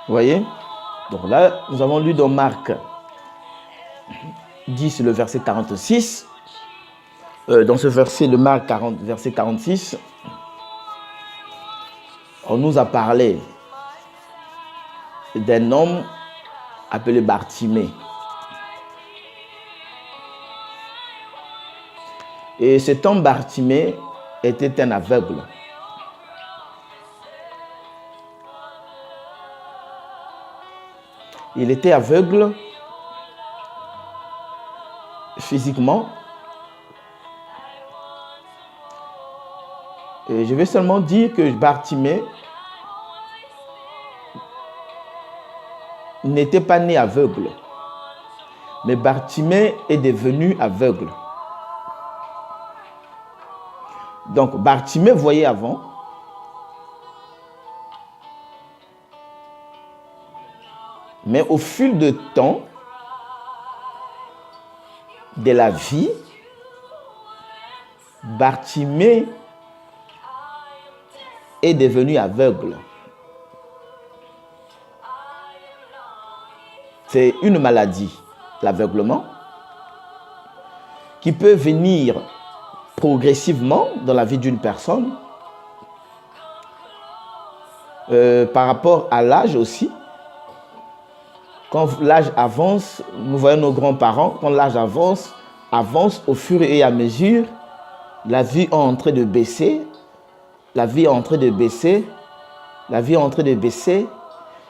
Vous voyez? Donc là, nous avons lu dans Marc 10, le verset 46. Dans ce verset, le Marc 40, verset 46, on nous a parlé d'un homme appelé Bartimée. Et cet homme Bartimée était un aveugle. Il était aveugle physiquement. Et je vais seulement dire que Bartimée n'était pas né aveugle, mais Bartimée est devenu aveugle. Donc Bartimée voyait avant, mais au fil du temps de la vie, Bartimée est devenu aveugle. C'est une maladie, l'aveuglement, qui peut venir progressivement dans la vie d'une personne, par rapport à l'âge aussi. Quand l'âge avance, nous voyons nos grands-parents, quand l'âge avance au fur et à mesure, la vie est en train de baisser,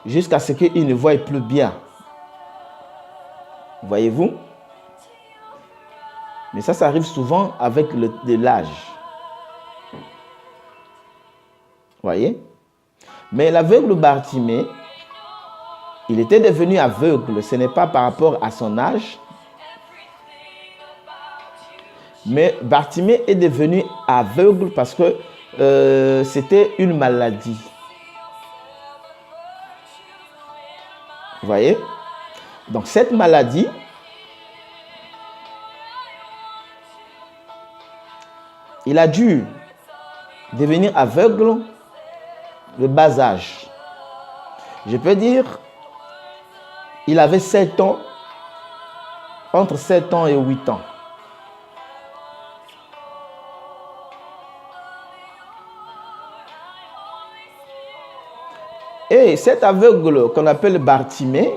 jusqu'à ce qu'ils ne voient plus bien. Voyez-vous? Mais ça arrive souvent avec l'âge. Voyez? Mais l'aveugle Bartimée, il était devenu aveugle. Ce n'est pas par rapport à son âge. Mais Bartimée est devenu aveugle parce que c'était une maladie. Vous voyez? Donc cette maladie il a dû devenir aveugle de bas âge. Je peux dire, il avait 7 ans, entre 7 ans et 8 ans. Et cet aveugle qu'on appelle Bartimée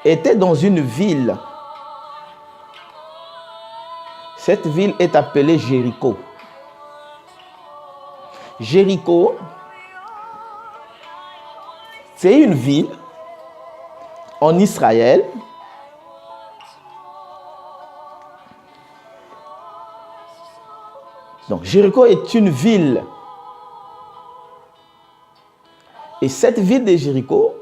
était dans une ville. Cette ville est appelée Jéricho. Jéricho, c'est une ville en Israël Donc Jéricho est une ville. Et cette ville de Jéricho,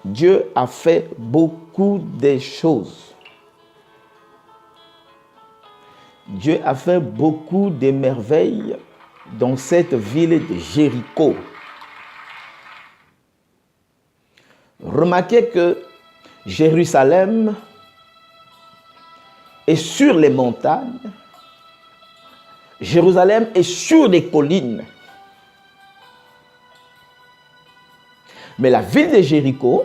Dieu a fait beaucoup de choses. Dieu a fait beaucoup de merveilles dans cette ville de Jéricho. Remarquez que Jérusalem est sur les montagnes. Jérusalem est sur les collines. Mais la ville de Jéricho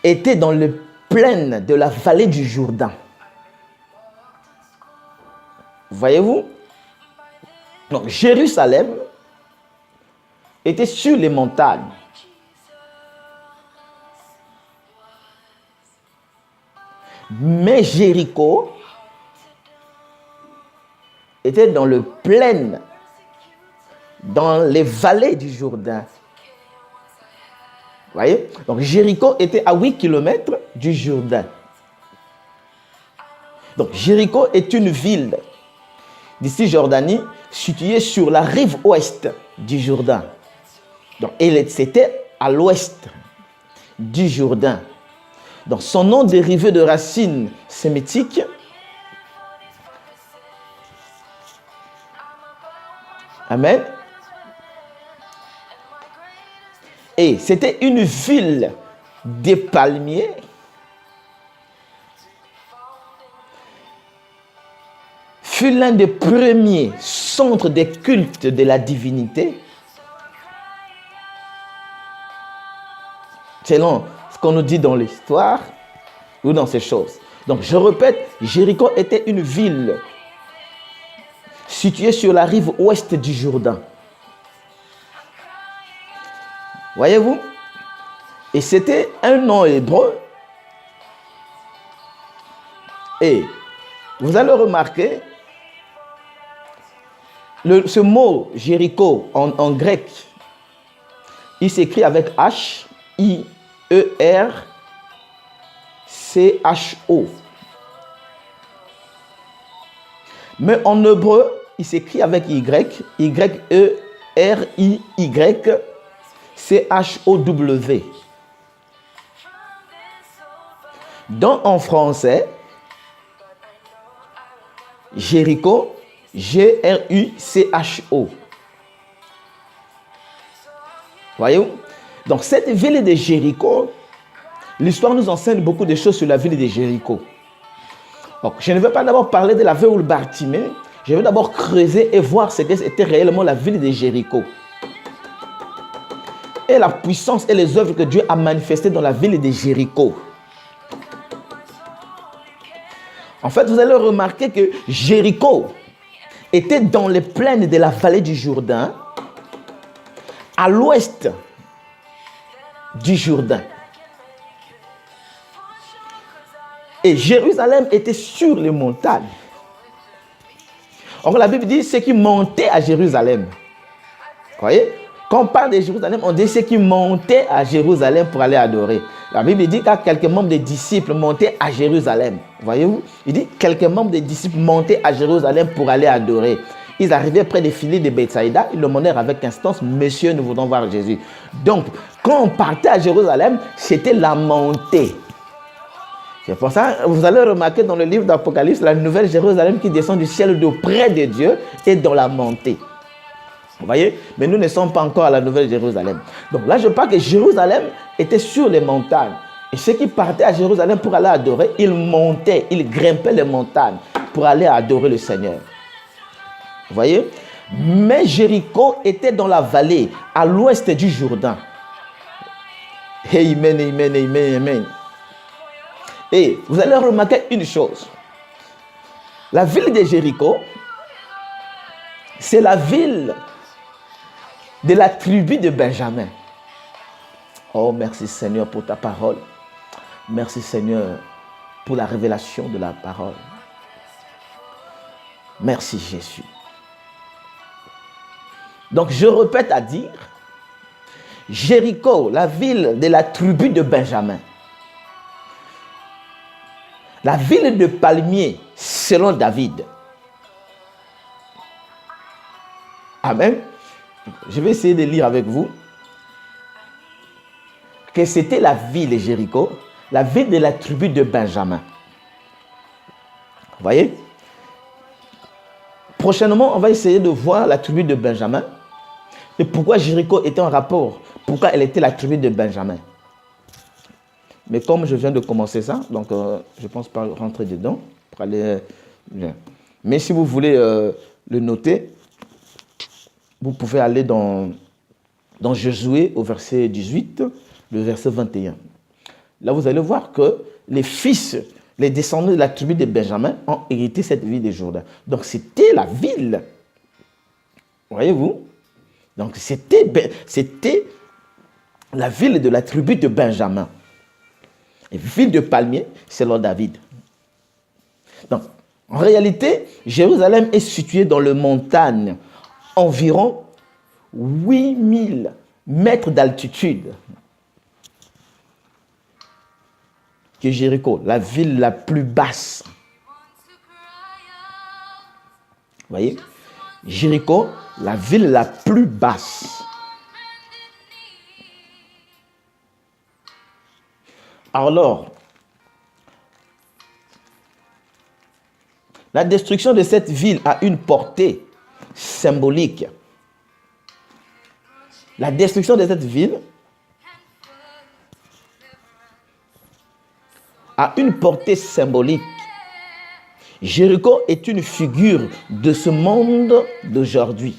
était dans les plaines de la vallée du Jourdain. Voyez-vous? Donc Jérusalem était sur les montagnes. Mais Jéricho était dans les plaines, dans les vallées du Jourdain. Vous voyez? Donc Jéricho était à 8 km du Jourdain. Donc Jéricho est une ville d'ici Jordanie située sur la rive ouest du Jourdain. Donc c'était à l'ouest du Jourdain. Donc son nom dérivé de racines sémitiques. Amen. Et c'était une ville des palmiers. Fut l'un des premiers centres des cultes de la divinité. selon ce qu'on nous dit dans l'histoire ou dans ces choses. Donc, je répète, Jéricho était une ville située sur la rive ouest du Jourdain. Voyez-vous? Et c'était un nom hébreu. Et vous allez remarquer, ce mot Jéricho en grec, il s'écrit avec H-I-E-R-C-H-O. Mais en hébreu, il s'écrit avec Y, Y-E-R-I-Y-C-H-O-W. Donc en français, Jéricho, G-R-U-C-H-O. Voyez-vous? Donc cette ville de Jéricho, l'histoire nous enseigne beaucoup de choses sur la ville de Jéricho. Donc, je ne vais pas d'abord parler de la ville où Bartimée, je vais d'abord creuser et voir ce qu'était réellement la ville de Jéricho. Et la puissance et les œuvres que Dieu a manifestées dans la ville de Jéricho. En fait, vous allez remarquer que Jéricho était dans les plaines de la vallée du Jourdain, à l'ouest du Jourdain. Et Jérusalem était sur les montagnes. Or, la Bible dit ceux qui montaient à Jérusalem. Vous voyez? Quand on parle de Jérusalem, on dit ceux qui montaient à Jérusalem pour aller adorer. La Bible dit que quelques membres des disciples montaient à Jérusalem. Voyez-vous? Il dit quelques membres des disciples montaient à Jérusalem pour aller adorer. Ils arrivaient près des filets de Bethsaïda. Ils le demandèrent avec instance, Monsieur, nous voulons voir Jésus. Donc, quand on partait à Jérusalem, c'était la montée. C'est pour ça, vous allez remarquer dans le livre d'Apocalypse, la nouvelle Jérusalem qui descend du ciel d'auprès de Dieu est dans la montée. Vous voyez? Mais nous ne sommes pas encore à la nouvelle Jérusalem. Donc là, je parle que Jérusalem était sur les montagnes. Et ceux qui partaient à Jérusalem pour aller adorer, ils montaient, ils grimpaient les montagnes pour aller adorer le Seigneur. Vous voyez? Mais Jéricho était dans la vallée, à l'ouest du Jourdain. Amen, amen, amen, amen. Et vous allez remarquer une chose. La ville de Jéricho, c'est la ville de la tribu de Benjamin. Oh, merci Seigneur pour ta parole. Merci Seigneur pour la révélation de la parole. Merci Jésus. Donc je répète à dire, Jéricho, la ville de la tribu de Benjamin. La ville de palmiers, selon David. Amen. Je vais essayer de lire avec vous que c'était la ville de Jéricho, la ville de la tribu de Benjamin. Vous voyez? Prochainement, on va essayer de voir la tribu de Benjamin et pourquoi Jéricho était en rapport, pourquoi elle était la tribu de Benjamin. Mais comme je viens de commencer ça, donc je ne pense pas rentrer dedans pour aller bien. Mais si vous voulez le noter, vous pouvez aller dans Josué au verset 18, le verset 21. Là, vous allez voir que les fils, les descendants de la tribu de Benjamin ont hérité cette ville de Jourdain. Donc, c'était la ville. Voyez-vous? Donc, c'était la ville de la tribu de Benjamin. Et ville de palmiers, selon David. Donc, en réalité, Jérusalem est située dans les montagnes, environ 8000 mètres d'altitude. Que Jéricho, la ville la plus basse. Vous voyez? Jéricho, la ville la plus basse. Alors, la destruction de cette ville a une portée symbolique. La destruction de cette ville a une portée symbolique. Jéricho est une figure de ce monde d'aujourd'hui.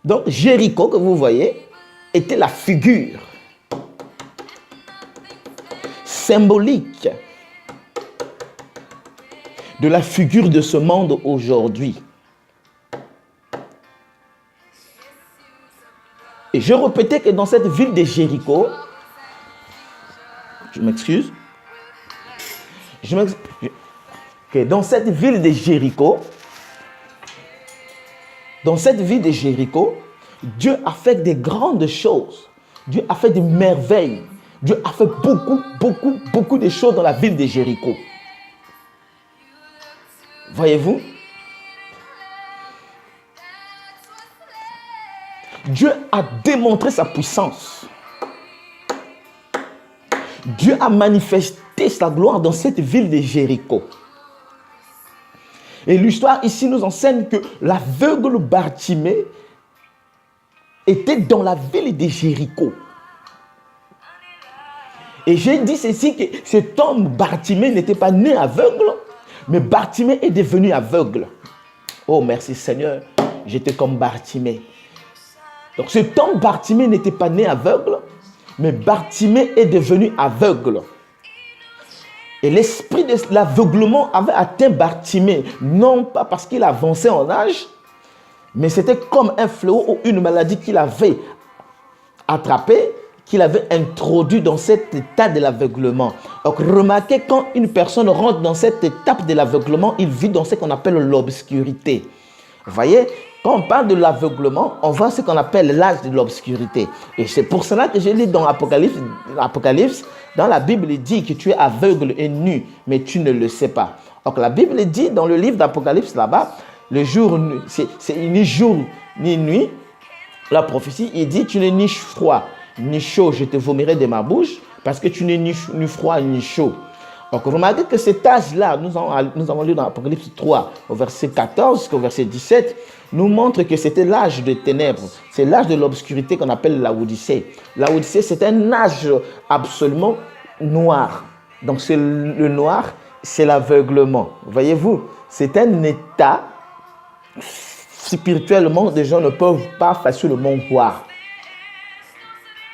Donc, Jéricho, que vous voyez, était la figure symbolique de la figure de ce monde aujourd'hui. Et je répétais que dans cette ville de Jéricho, je m'excuse, que dans cette ville de Jéricho, Dieu a fait des grandes choses. Dieu a fait des merveilles. Dieu a fait beaucoup de choses dans la ville de Jéricho. Voyez-vous? Dieu a démontré sa puissance. Dieu a manifesté sa gloire dans cette ville de Jéricho. Et l'histoire ici nous enseigne que l'aveugle Bartimée était dans la ville de Jéricho. Et j'ai dit ceci, que cet homme Bartimée n'était pas né aveugle, mais Bartimée est devenu aveugle. Oh merci Seigneur, j'étais comme Bartimée. Donc cet homme Bartimée n'était pas né aveugle, mais Bartimée est devenu aveugle. Et l'esprit de l'aveuglement avait atteint Bartimée, non pas parce qu'il avançait en âge, mais c'était comme un fléau ou une maladie qu'il avait attrapée, qu'il avait introduit dans cet état de l'aveuglement. Donc remarquez, quand une personne rentre dans cette étape de l'aveuglement, il vit dans ce qu'on appelle l'obscurité. Vous voyez, quand on parle de l'aveuglement, on voit ce qu'on appelle l'âge de l'obscurité. Et c'est pour cela que je lis dans l'Apocalypse, dans la Bible, il dit que tu es aveugle et nu, mais tu ne le sais pas. Donc la Bible dit dans le livre d'Apocalypse là-bas, le jour, c'est ni jour ni nuit, la prophétie, il dit tu n'es ni froid ni chaud, je te vomirai de ma bouche, parce que tu n'es ni froid ni chaud. Donc remarquez que cet âge-là, nous avons lu dans l'Apocalypse 3, au verset 14 jusqu'au verset 17, nous montre que c'était l'âge des ténèbres. C'est l'âge de l'obscurité qu'on appelle l'Odyssée. L'Odyssée, c'est un âge absolument noir. Donc c'est le noir, c'est l'aveuglement. Voyez-vous, c'est un état spirituellement, des gens ne peuvent pas facilement voir.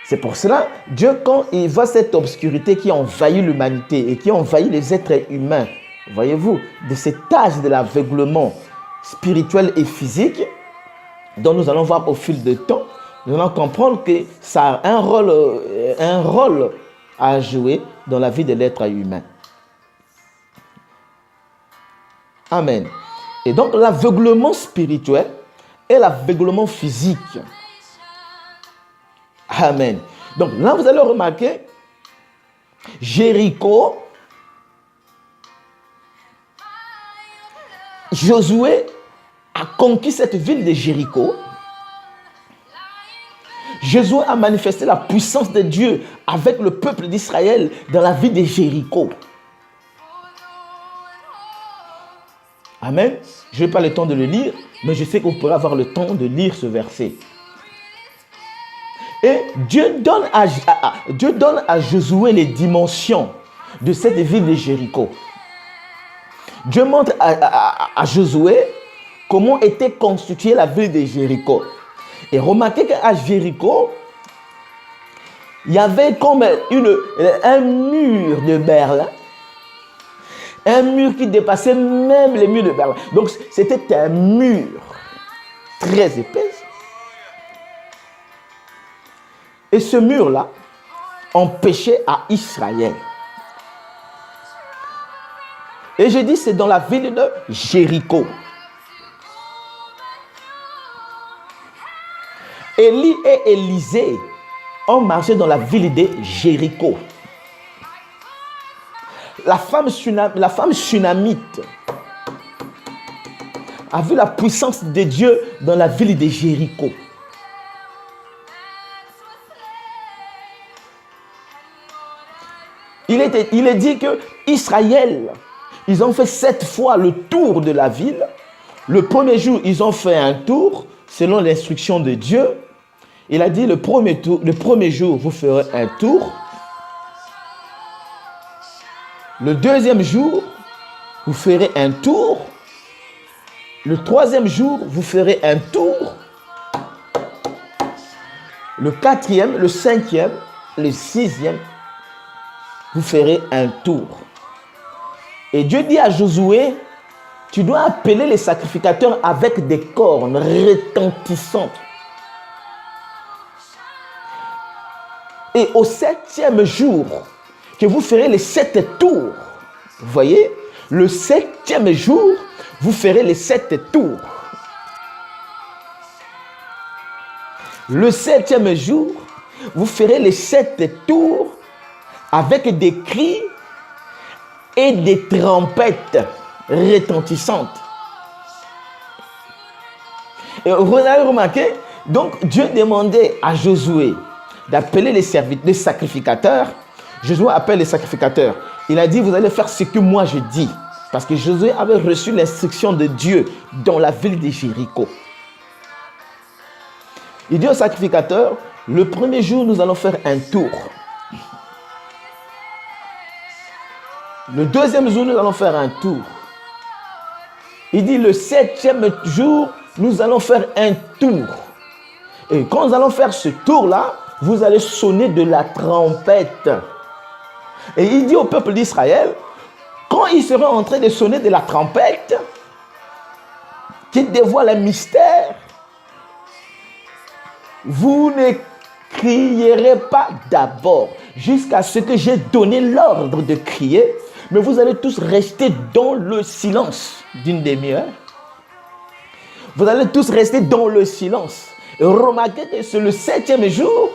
C'est pour cela, Dieu, quand il voit cette obscurité qui envahit l'humanité et qui envahit les êtres humains, voyez-vous, de cet âge de l'aveuglement spirituel et physique, dont nous allons voir au fil du temps, nous allons comprendre que ça a un rôle à jouer dans la vie de l'être humain. Amen. Et donc, l'aveuglement spirituel et l'aveuglement physique. Amen. Donc là, vous allez remarquer, Jéricho, Josué a conquis cette ville de Jéricho. Josué a manifesté la puissance de Dieu avec le peuple d'Israël dans la ville de Jéricho. Amen. Je n'ai pas le temps de le lire, mais je sais que vous pourrez avoir le temps de lire ce verset. Et Dieu donne à Josué les dimensions de cette ville de Jéricho. Dieu montre à Josué comment était constituée la ville de Jéricho. Et remarquez qu'à Jéricho, il y avait comme un mur de Berlin. Un mur qui dépassait même les murs de Berlin. Donc c'était un mur très épais. Et ce mur-là empêchait à Israël. Et je dis, c'est dans la ville de Jéricho. Élie et Élisée ont marché dans la ville de Jéricho. La femme sunamite a vu la puissance de Dieu dans la ville de Jéricho. Il est dit que Israël, ils ont fait 7 fois le tour de la ville. Le premier jour, ils ont fait un tour selon l'instruction de Dieu. Il a dit le premier jour, vous ferez un tour. Le deuxième jour, vous ferez un tour. Le troisième jour, vous ferez un tour. le quatrième, le cinquième, le sixième, vous ferez un tour. Et Dieu dit à Josué, tu dois appeler les sacrificateurs avec des cornes retentissantes. Et au septième jour, que vous ferez les 7 tours. Vous voyez, le septième jour, vous ferez les 7 tours. Le septième jour, vous ferez les 7 tours avec des cris et des trompettes retentissantes. Et vous avez remarqué, donc Dieu demandait à Josué d'appeler les sacrificateurs. Josué appelle les sacrificateurs. Il a dit, vous allez faire ce que moi je dis. Parce que Josué avait reçu l'instruction de Dieu dans la ville de Jéricho. Il dit aux sacrificateurs, le premier jour, nous allons faire un tour. Le deuxième jour, nous allons faire un tour. Il dit, le septième jour, nous allons faire un tour. Et quand nous allons faire ce tour-là, vous allez sonner de la trompette. Et il dit au peuple d'Israël, quand ils seront en train de sonner de la trompette, qui dévoile un mystère, vous ne crierez pas d'abord jusqu'à ce que j'ai donné l'ordre de crier, mais vous allez tous rester dans le silence d'une demi-heure. Vous allez tous rester dans le silence. Et remarquez que c'est le septième jour.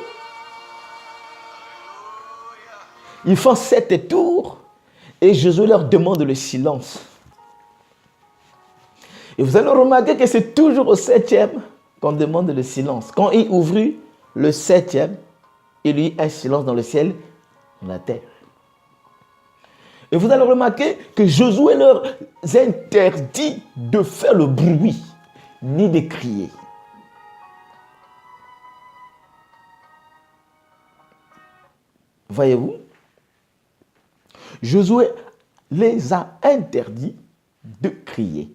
Ils font 7 tours et Josué leur demande le silence. Et vous allez remarquer que c'est toujours au septième qu'on demande le silence. Quand il ouvrit le septième, il y a un silence dans le ciel, dans la terre. Et vous allez remarquer que Josué leur interdit de faire le bruit, ni de crier. Voyez-vous? Josué les a interdits de crier.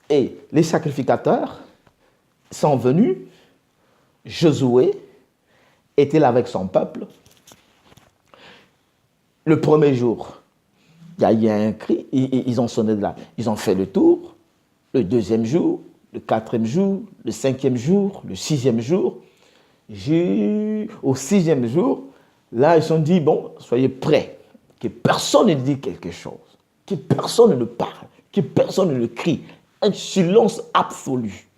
Et les sacrificateurs sont venus. Josué était là avec son peuple. Le premier jour, il y a eu un cri, ils ont sonné de là. Ils ont fait le tour. Le deuxième jour, le quatrième jour, le cinquième jour, le sixième jour. Au sixième jour, là, ils se sont dit, bon, soyez prêts. Que personne ne dit quelque chose. Que personne ne parle. Que personne ne crie. Un silence absolu.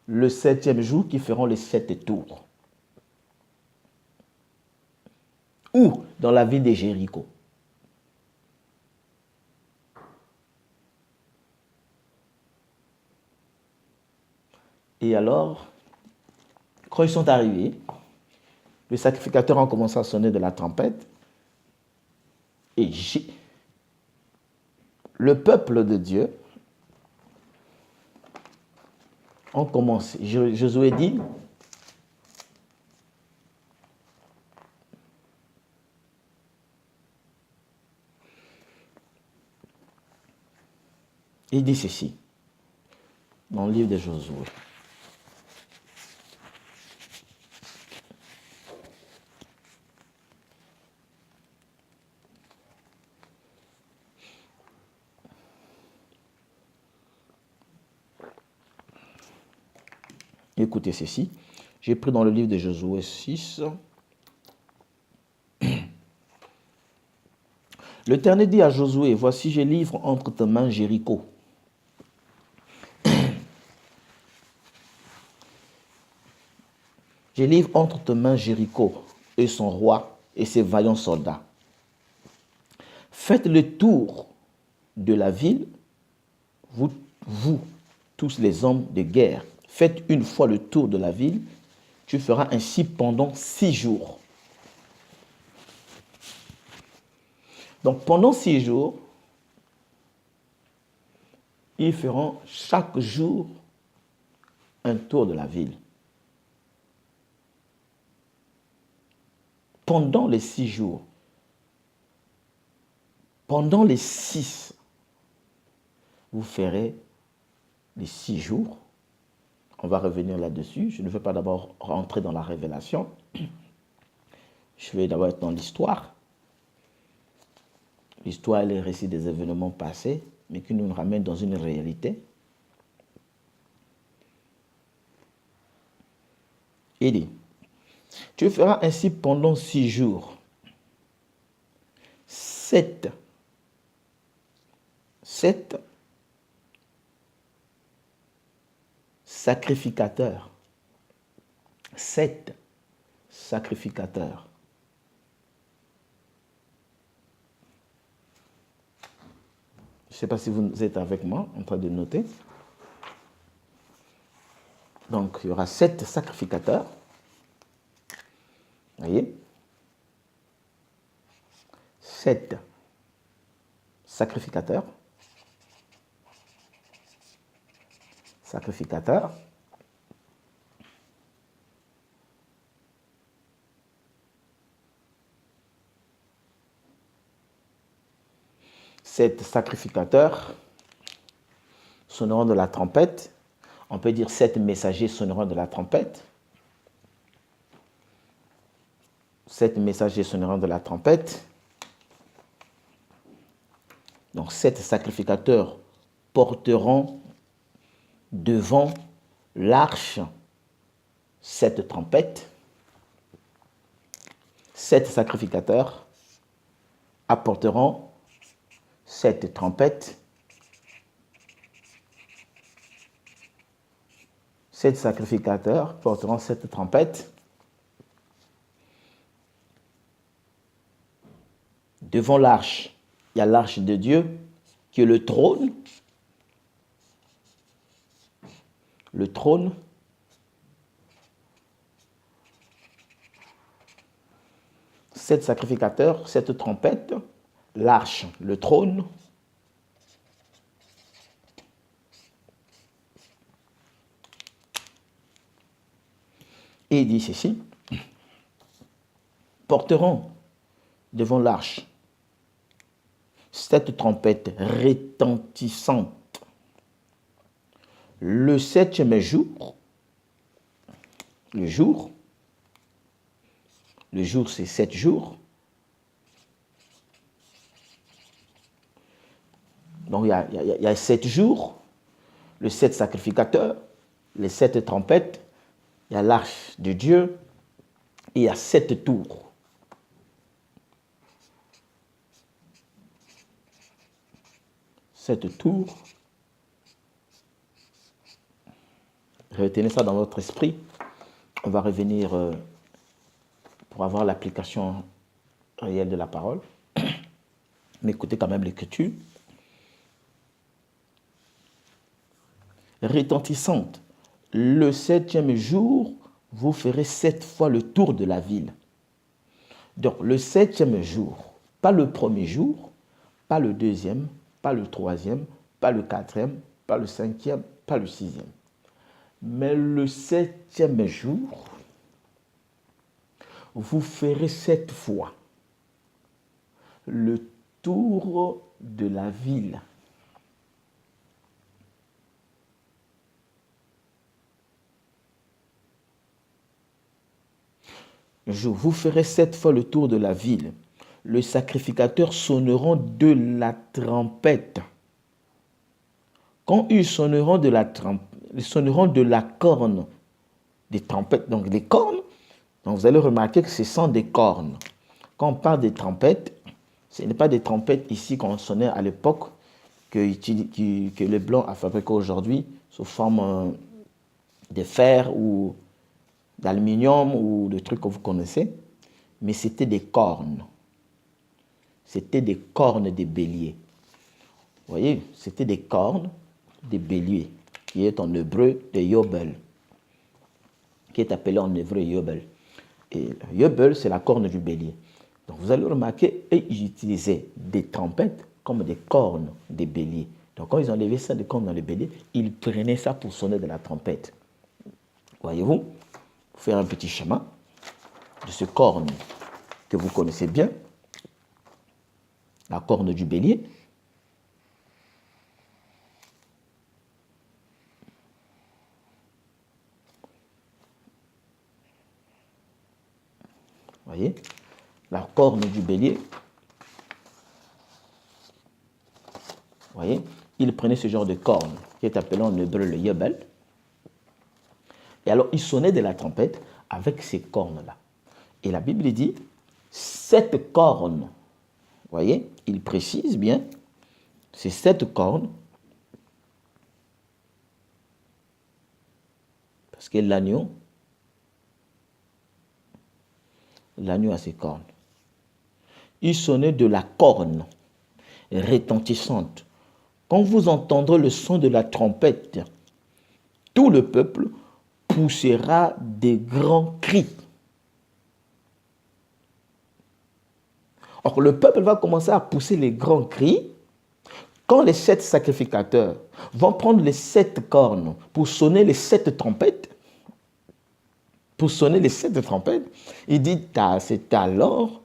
Le septième jour, qui feront les 7 tours. Où? Dans la ville de Jéricho. Et alors, quand ils sont arrivés, les sacrificateurs ont commencé à sonner de la trompette. Et le peuple de Dieu ont commencé. Josué dit, il dit ceci, dans le livre de Josué. Écoutez ceci. J'ai pris dans le livre de Josué 6. L'Éternel dit à Josué, voici je livre entre tes mains Jéricho. Je livre entre tes mains Jéricho et son roi et ses vaillants soldats. Faites le tour de la ville, vous tous les hommes de guerre. Faites une fois le tour de la ville, tu feras ainsi pendant 6 jours. Donc pendant 6 jours, ils feront chaque jour un tour de la ville. Pendant les 6 jours, pendant les 6, vous ferez les 6 jours. On va revenir là-dessus. Je ne veux pas d'abord rentrer dans la révélation. Je vais d'abord être dans l'histoire. L'histoire est le récit des événements passés, mais qui nous ramène dans une réalité. Il dit, tu feras ainsi pendant 6 jours. 7 sacrificateurs. 7 sacrificateurs. Je ne sais pas si vous êtes avec moi en train de noter. Donc, il y aura 7 sacrificateurs. Vous voyez? 7 sacrificateurs. Sacrificateurs. Sept sacrificateurs sonneront de la trompette. On peut dire 7 messagers sonneront de la trompette. 7 messagers sonneront de la trompette. Donc 7 sacrificateurs porteront devant l'arche 7 trompettes. 7 sacrificateurs apporteront 7 trompettes. 7 sacrificateurs porteront 7 trompettes. Devant l'arche, il y a l'arche de Dieu qui est le trône. Le trône. Sept sacrificateurs, 7 trompettes. L'arche, le trône. Et il dit ceci, porteront devant l'arche 7 trompettes retentissantes. Le 7e jour, le jour c'est 7 jours. Donc il y a 7 jours, le 7 sacrificateurs, les 7 trompettes, il y a l'arche de Dieu et il y a 7 tours. Cette tour, retenez ça dans votre esprit. On va revenir pour avoir l'application réelle de la parole. Mais écoutez quand même l'écriture. Retentissante. Le 7e jour, vous ferez 7 fois le tour de la ville. Donc le 7e jour, pas le premier jour, pas le 2e, pas le 3e, pas le 4e, pas le 5e, pas le 6e. Mais le 7e jour, vous ferez 7 fois le tour de la ville. Vous ferez 7 fois le tour de la ville. Le sacrificateur sonneront de la trompette. Quand ils sonneront de la trompette, ils sonneront de la corne des trompettes, donc des cornes. Donc vous allez remarquer que ce sont des cornes. Quand on parle des trompettes, ce n'est pas des trompettes ici qu'on sonnait à l'époque que les Blancs a fabriqué aujourd'hui sous forme de fer ou d'aluminium ou de trucs que vous connaissez, mais c'était des cornes. C'était des cornes de bélier. Vous voyez, c'était des cornes de bélier, qui est en hébreu de yobel, qui est appelé en hébreu yobel. Et yobel, c'est la corne du bélier. Donc vous allez remarquer, ils utilisaient des trompettes comme des cornes de bélier. Donc quand ils enlevaient ça des cornes dans le bélier, ils prenaient ça pour sonner de la trompette. Voyez-vous? Faire un petit schéma de ce corne que vous connaissez bien, la corne du bélier. voyez, la corne du bélier. Vous voyez, il prenait ce genre de corne, qui est appelé en hébreu le yebel. Et alors, il sonnait de la trompette avec ces cornes-là. Et la Bible dit, cette corne, vous voyez, il précise bien, c'est cette corne, parce que l'agneau a ses cornes. Il sonnait de la corne retentissante. Quand vous entendrez le son de la trompette, tout le peuple poussera des grands cris. Or, le peuple va commencer à pousser les grands cris quand les 7 sacrificateurs vont prendre les 7 cornes pour sonner les 7 trompettes. Pour sonner les 7 trompettes, il dit, c'est alors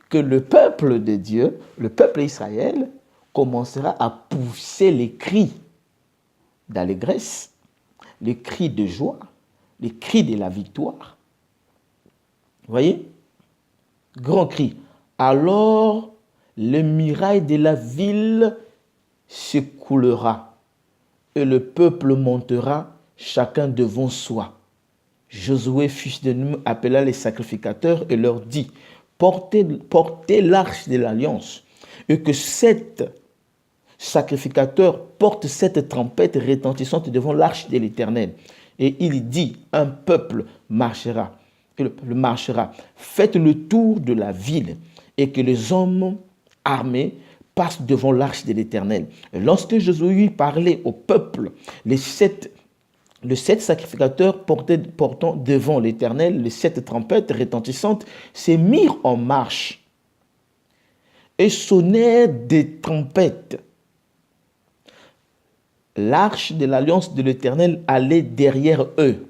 que le peuple de Dieu, le peuple d'Israël, commencera à pousser les cris d'allégresse, les cris de joie, les cris de la victoire. Vous voyez? Grand cri. Alors, le muraille de la ville s'écoulera et le peuple montera chacun devant soi. Josué, fils de Nun, appela les sacrificateurs et leur dit, portez l'arche de l'alliance et que 7 sacrificateurs portent cette trompette retentissante devant l'arche de l'Éternel. Et il dit, un peuple marchera. Et le peuple marchera. Faites le tour de la ville et que les hommes armés passent devant l'arche de l'Éternel. Et lorsque Josué parlait au peuple, les 7 sacrificateurs portant devant l'Éternel les 7 trompettes retentissantes se mirent en marche et sonnèrent des trompettes. L'arche de l'alliance de l'Éternel allait derrière eux.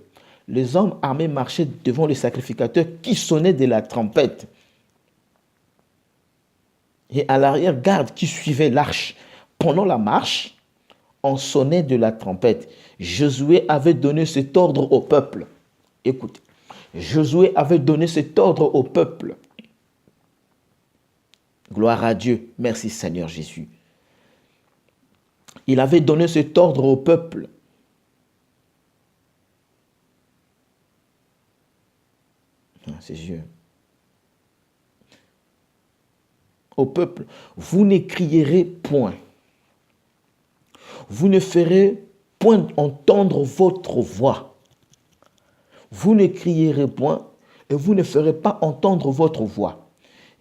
Les hommes armés marchaient devant les sacrificateurs qui sonnaient de la trompette. Et à l'arrière-garde qui suivait l'arche, pendant la marche, on sonnait de la trompette. Josué avait donné cet ordre au peuple. Écoutez, Josué avait donné cet ordre au peuple. Gloire à Dieu. Merci Seigneur Jésus. Il avait donné cet ordre au peuple. C'est Dieu. Au peuple, vous ne crierez point. Vous ne ferez point entendre votre voix. Vous ne crierez point et vous ne ferez pas entendre votre voix.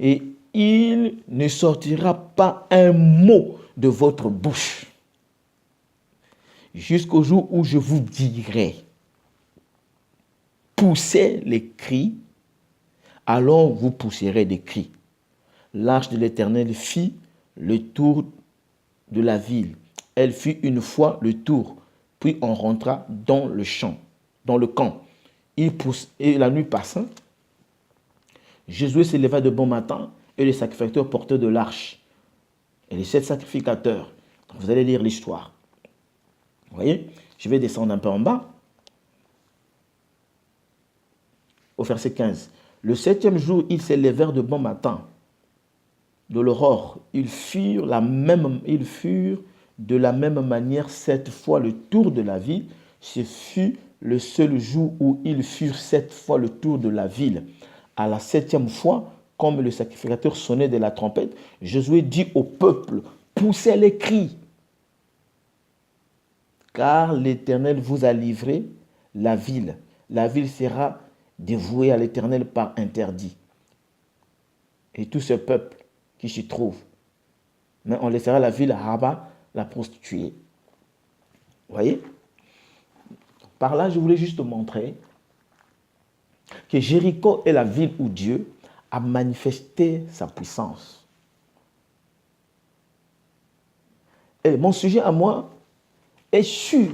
Et il ne sortira pas un mot de votre bouche jusqu'au jour où je vous dirai, poussez les cris, alors vous pousserez des cris. L'arche de l'Éternel fit le tour de la ville. Elle fit une fois le tour, puis on rentra dans le champ, dans le camp. Et la nuit passant, Josué se leva de bon matin et les sacrificateurs portaient de l'arche. Et les 7 sacrificateurs, vous allez lire l'histoire. Vous voyez, je vais descendre un peu en bas. Au verset 15. Le 7e jour, ils se levèrent de bon matin. De l'aurore, ils furent de la même manière 7 fois le tour de la ville. Ce fut le seul jour où ils furent 7 fois le tour de la ville. À la 7e fois, comme le sacrificateur sonnait de la trompette, Josué dit au peuple, poussez les cris, car l'Éternel vous a livré la ville. La ville sera dévouée à l'Éternel par interdit. Et tout ce peuple qui s'y trouve, mais on laissera la ville à Rabat, la prostituée. Vous voyez? Par là, je voulais juste montrer que Jéricho est la ville où Dieu a manifesté sa puissance. Et mon sujet à moi est sur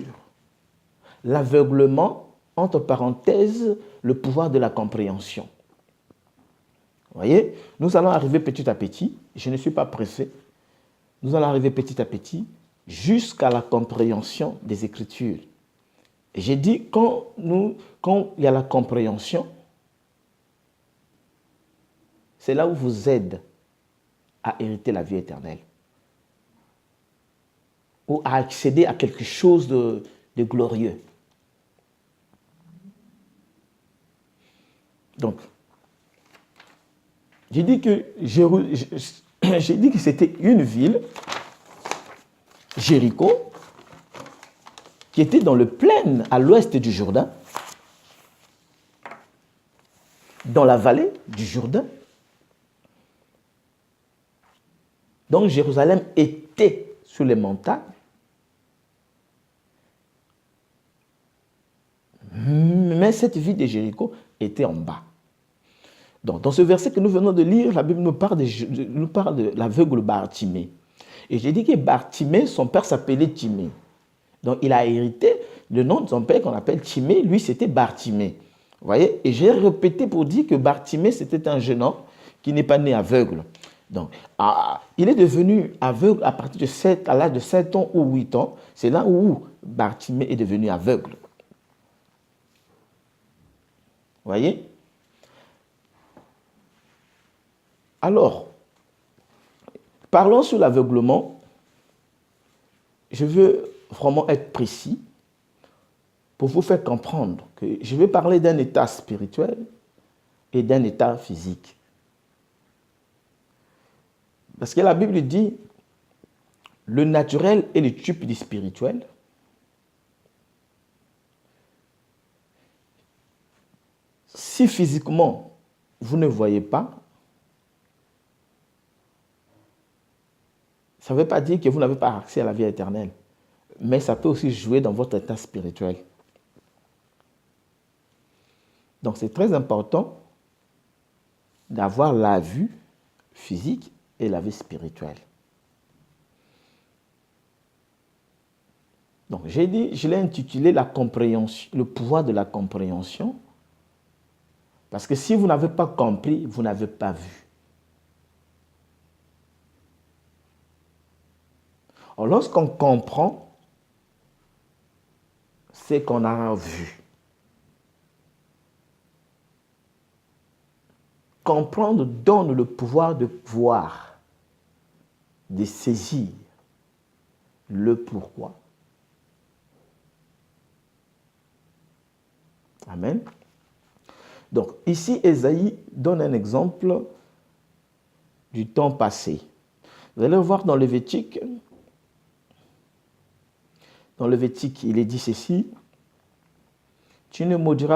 l'aveuglement, entre parenthèses, le pouvoir de la compréhension. Vous voyez, nous allons arriver petit à petit, je ne suis pas pressé, nous allons arriver petit à petit jusqu'à la compréhension des Écritures. Et j'ai dit, quand il y a la compréhension, c'est là où vous aide à hériter la vie éternelle. Ou à accéder à quelque chose de glorieux. Donc, j'ai dit que c'était une ville, Jéricho, qui était dans le plain à l'ouest du Jourdain, dans la vallée du Jourdain. Donc Jérusalem était sur les montagnes, mais cette ville de Jéricho était en bas. Donc, dans ce verset que nous venons de lire, la Bible nous parle de l'aveugle Bartimée. Et j'ai dit que Bartimée, son père s'appelait Timée. Donc, il a hérité le nom de son père qu'on appelle Timée. Lui, c'était Bartimée. Vous voyez? Et j'ai répété pour dire que Bartimée, c'était un jeune homme qui n'est pas né aveugle. Donc, il est devenu aveugle à partir à l'âge de 7 ans ou 8 ans. C'est là où Bartimée est devenu aveugle. Vous voyez? Alors, parlons sur l'aveuglement. Je veux vraiment être précis pour vous faire comprendre que je vais parler d'un état spirituel et d'un état physique. Parce que la Bible dit, le naturel est le type du spirituel. Si physiquement, vous ne voyez pas, ça ne veut pas dire que vous n'avez pas accès à la vie éternelle, mais ça peut aussi jouer dans votre état spirituel. Donc c'est très important d'avoir la vue physique et la vie spirituelle. Donc j'ai dit, je l'ai intitulé la compréhension, le pouvoir de la compréhension, parce que si vous n'avez pas compris, vous n'avez pas vu. Alors, lorsqu'on comprend, c'est qu'on a vu. Comprendre donne le pouvoir de voir, de saisir le pourquoi. Amen. Donc, ici, Ésaïe donne un exemple du temps passé. Vous allez voir dans le Lévitique, il est dit ceci, tu ne maudiras